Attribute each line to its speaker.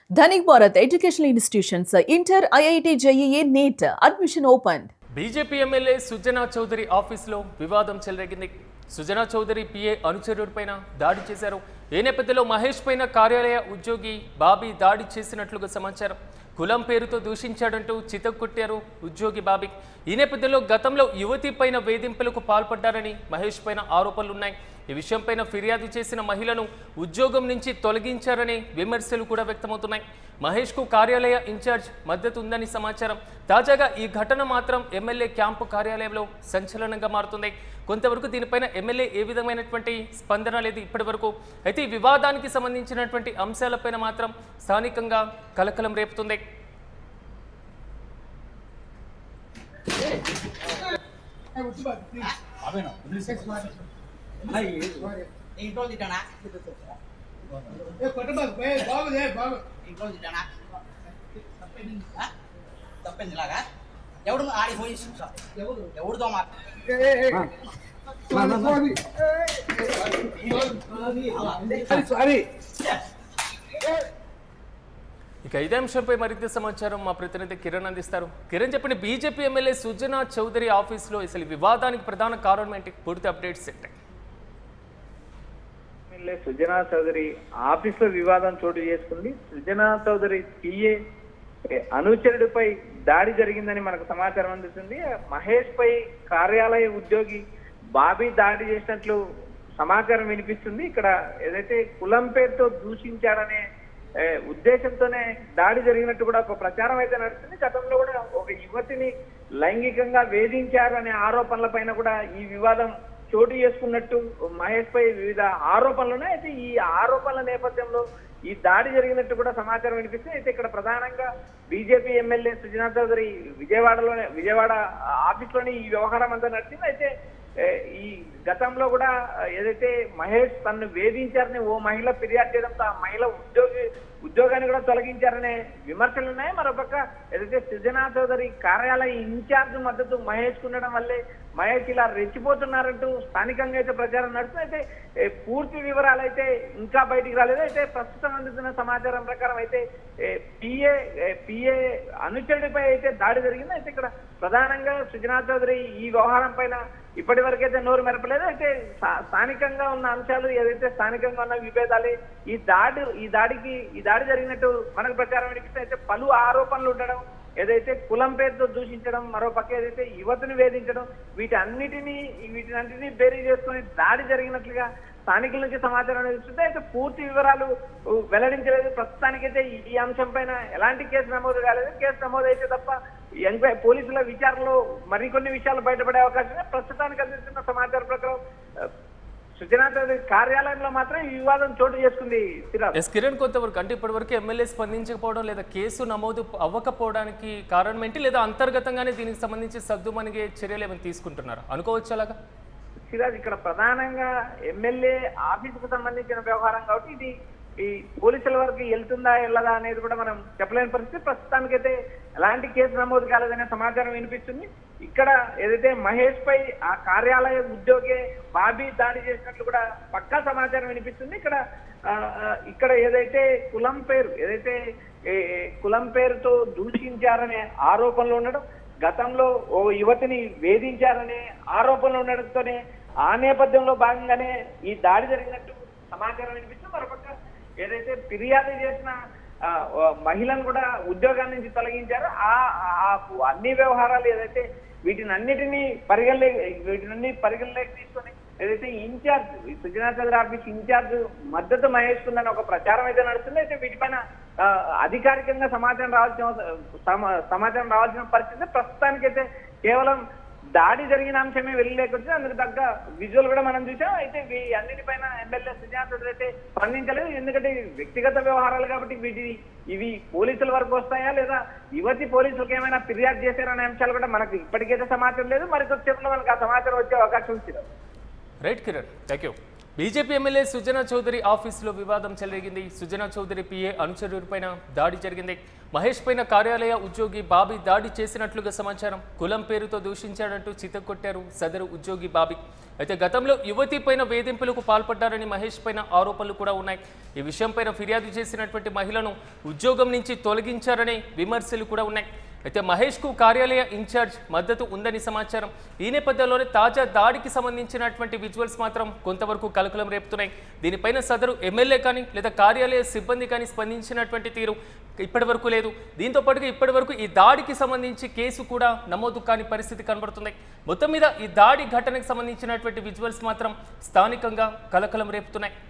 Speaker 1: Dhanik Bharat Educational Institutions, Inter, IIT, JEE, NEET, admission opened.
Speaker 2: BJP MLA Sujana Chowdary ఆఫీసులో వివాదం చెలరేగింది. Sujana Chowdary PA అనుచరుడిపైన దాడి చేశారు. ఈ నేపథ్యంలో మహేష్ పైన కార్యాలయ ఉద్యోగి బాబీ దాడి చేసినట్లుగా సమాచారం. కులం పేరుతో దూషించాడంటూ చితక్కొట్టారు ఉద్యోగి బాబీ. ఈ నేపథ్యంలో గతంలో యువతి పైన వేధింపులకు పాల్పడ్డారని మహేష్ పైన ఆరోపణలున్నాయి. ఈ విషయంపైన ఫిర్యాదు చేసిన మహిళను ఉద్యోగం నుంచి తొలగించారనే విమర్శలు కూడా వ్యక్తమవుతున్నాయి. మహేష్కు కార్యాలయ ఇన్ఛార్జ్ మద్దతు ఉందని సమాచారం. తాజాగా ఈ ఘటన మాత్రం ఎమ్మెల్యే క్యాంపు కార్యాలయంలో సంచలనంగా మారుతుంది. కొంతవరకు దీనిపైన ఎమ్మెల్యే ఏ విధమైనటువంటి స్పందన లేదు ఇప్పటి వరకు. అయితే ఈ వివాదానికి సంబంధించినటువంటి అంశాలపైన మాత్రం స్థానికంగా కలకలం రేపుతుంది.
Speaker 3: తప్పిందిలాగా ఎవడు ఆడిపోయి ఎవరితో
Speaker 2: ఇక ఇదే అంశంపై మరింత సమాచారం మా ప్రతినిధి కిరణ్ అందిస్తారు. కిరణ్ చెప్పండి, బీజేపీ ఎమ్మెల్యే సుజనా చౌదరి ఆఫీసులో అసలు వివాదానికి ప్రధాన కారణం ఏంటి? పూర్తి అప్డేట్స్ ఏంటి?
Speaker 4: సుజనా చౌదరి ఆఫీస్ లో వివాదం చోటు చేసుకుంది. సుజనా చౌదరి పిఏ అనుచరుడిపై దాడి జరిగిందని మనకు సమాచారం అందుతుంది. మహేష్ పై కార్యాలయ ఉద్యోగి బాబీ దాడి చేసినట్లు సమాచారం వినిపిస్తుంది. ఇక్కడ ఏదైతే కులం పేరుతో దూషించాడనే ఉద్దేశంతోనే దాడి జరిగినట్టు కూడా ఒక ప్రచారం అయితే నడుస్తుంది. గతంలో కూడా ఒక యువతిని లైంగికంగా వేధించారనే ఆరోపణల పైన కూడా ఈ వివాదం చోటు చేసుకున్నట్టు మహేష్ పై వివిధ ఆరోపణలున్నాయి. అయితే ఈ ఆరోపణల నేపథ్యంలో ఈ దాడి జరిగినట్టు కూడా సమాచారం వినిపిస్తుంది. అయితే ఇక్కడ ప్రధానంగా BJP MLA Sujana Chowdary Vijayawada office లోని ఈ వ్యవహారం అంతా నడిచింది. అయితే ఈ గతంలో కూడా ఏదైతే మహేష్ తనను వేధించారని ఓ మహిళ ఫిర్యాదు చేయడంతో ఆ మహిళ ఉద్యోగాన్ని కూడా తొలగించారనే విమర్శలు ఉన్నాయి. మరోపక్క ఏదైతే సుజనా చౌదరి కార్యాలయ ఇన్ఛార్జ్ మద్దతు మహేష్ ఉండడం వల్లే మహేష్ ఇలా రెచ్చిపోతున్నారంటూ స్థానికంగా అయితే ప్రచారం నడుస్తుంది. అయితే పూర్తి వివరాలు అయితే ఇంకా బయటికి రాలేదు. అయితే ప్రస్తుతం అందుతున్న సమాచారం ప్రకారం అయితే పిఏ అనుచరుడిపై అయితే దాడి జరిగింది. అయితే ఇక్కడ ప్రధానంగా సుజనా చౌదరి ఈ వ్యవహారం పైన ఇప్పటి వరకైతే నోరు మెరపలేదు. అయితే స్థానికంగా ఉన్న అంశాలు ఏదైతే స్థానికంగా ఉన్న విభేదాలు ఈ దాడి జరిగినట్టు మనకు ప్రచారం వినిపిస్తే అయితే పలు ఆరోపణలు ఉండడం, ఏదైతే కులం పేరుతో దూషించడం, మరో పక్క ఏదైతే యువతను వేధించడం, వీటినన్నిటినీ బేరీ చేసుకుని దాడి జరిగినట్లుగా స్థానికుల నుంచి సమాచారం ఇస్తుంది. అయితే పూర్తి వివరాలు వెల్లడించలేదు. ప్రస్తుతానికైతే ఈ అంశం పైన ఎలాంటి కేసు నమోదు కాలేదు. కేసు నమోదు అయితే తప్ప పోలీసుల విచారణలో మరికొన్ని విషయాలు బయటపడే అవకాశం. ప్రస్తుతానికి అందిస్తున్న సమాచారం ప్రకారం సుజనా చౌదరి కార్యాలయంలో మాత్రం ఈ వివాదం చోటు చేసుకుంది.
Speaker 2: కిరణ్, కొంతవరకు అంటే ఇప్పటివరకు ఎమ్మెల్యే స్పందించకపోవడం లేదా కేసు నమోదు అవ్వకపోవడానికి కారణం ఏంటి? లేదా అంతర్గతంగానే దీనికి సంబంధించి సద్దుమణిగే చర్యలు ఏమైనా తీసుకుంటున్నారా అనుకోవచ్చు? అలాగా
Speaker 4: సిరాజ్, ఇక్కడ ప్రధానంగా ఎమ్మెల్యే ఆఫీసుకు సంబంధించిన వ్యవహారం కాబట్టి ఇది ఈ పోలీసుల వరకు వెళ్తుందా వెళ్ళదా అనేది కూడా మనం చెప్పలేని పరిస్థితి. ప్రస్తుతానికైతే ఎలాంటి కేసు నమోదు కాలేదనే సమాచారం వినిపిస్తుంది. ఇక్కడ ఏదైతే మహేష్ పై ఆ కార్యాలయ ఉద్యోగి బాబీ దాడి చేసినట్లు కూడా పక్కా సమాచారం వినిపిస్తుంది. ఇక్కడ ఏదైతే కులం పేరుతో దూషించారనే ఆరోపణలు ఉండడం, గతంలో ఓ యువతిని వేధించారనే ఆరోపణలు ఉండడంతోనే ఆ నేపథ్యంలో భాగంగానే ఈ దాడి జరిగినట్టు సమాచారం వినిపిస్తుంది. మరొక ఏదైతే ఫిర్యాదు చేసిన మహిళను కూడా ఉద్యోగాల నుంచి తొలగించారో ఆ అన్ని వ్యవహారాలు ఏదైతే వీటినన్నిటినీ పరిగణలోకి తీసుకొని ఏదైతే incharge Sujana Chowdary office incharge మద్దతు మహేష్ ఉందని ఒక ప్రచారం అయితే నడుస్తుంది. అయితే వీటిపైన అధికారికంగా సమాచారం రావాల్సిన పరిస్థితి. ప్రస్తుతానికైతే కేవలం దాడి జరిగిన అంశమే వెళ్ళలేకొచ్చింది. అందుకు తగ్గ విజువల్ కూడా మనం చూసాం. అయితే అన్నిటిపైన ఎమ్మెల్యే సుజనా చౌదరి అయితే స్పందించలేదు. ఎందుకంటే వ్యక్తిగత వ్యవహారాలు కాబట్టి ఇవి పోలీసుల వరకు వస్తాయా లేదా యువతి పోలీసులకు ఏమైనా ఫిర్యాదు చేశారనే అంశాలు కూడా మనకు ఇప్పటికైతే సమాచారం లేదు. మరికొద్దిసేపులో మనకు ఆ సమాచారం వచ్చే అవకాశం ఉంది.
Speaker 2: Right Kiran, thank you. BJP MLA Sujana Chowdary ఆఫీసులో వివాదం చెలరేగింది. సుజనా చౌదరి పిఏ అనుచరుడిపైన దాడి జరిగింది. మహేష్ పైన కార్యాలయ ఉద్యోగి బాబీ దాడి చేసినట్లుగా సమాచారం. కులం పేరుతో దూషించాడంటూ చితక్కొట్టారు సదరు ఉద్యోగి బాబీ. అయితే గతంలో యువతి పైన వేధింపులకు పాల్పడ్డారని మహేష్ పైన ఆరోపణలు కూడా ఉన్నాయి. ఈ విషయంపైన ఫిర్యాదు చేసినటువంటి మహిళను ఉద్యోగం నుంచి తొలగించారనే విమర్శలు కూడా ఉన్నాయి. అయితే మహేష్కు కార్యాలయ ఇన్ఛార్జ్ మద్దతు ఉందని సమాచారం. ఈ నేపథ్యంలోనే తాజా దాడికి సంబంధించినటువంటి విజువల్స్ మాత్రం కొంతవరకు కలకలం రేపుతున్నాయి. దీనిపైన సదరు ఎమ్మెల్యే కానీ లేదా కార్యాలయ సిబ్బంది కానీ స్పందించినటువంటి తీరు ఇప్పటివరకు లేదు. దీంతో పాటుగా ఇప్పటివరకు ఈ దాడికి సంబంధించి కేసు కూడా నమోదు కాని పరిస్థితి కనబడుతుంది. మొత్తం మీద ఈ దాడి ఘటనకు సంబంధించినటువంటి విజువల్స్ మాత్రం స్థానికంగా కలకలం రేపుతున్నాయి.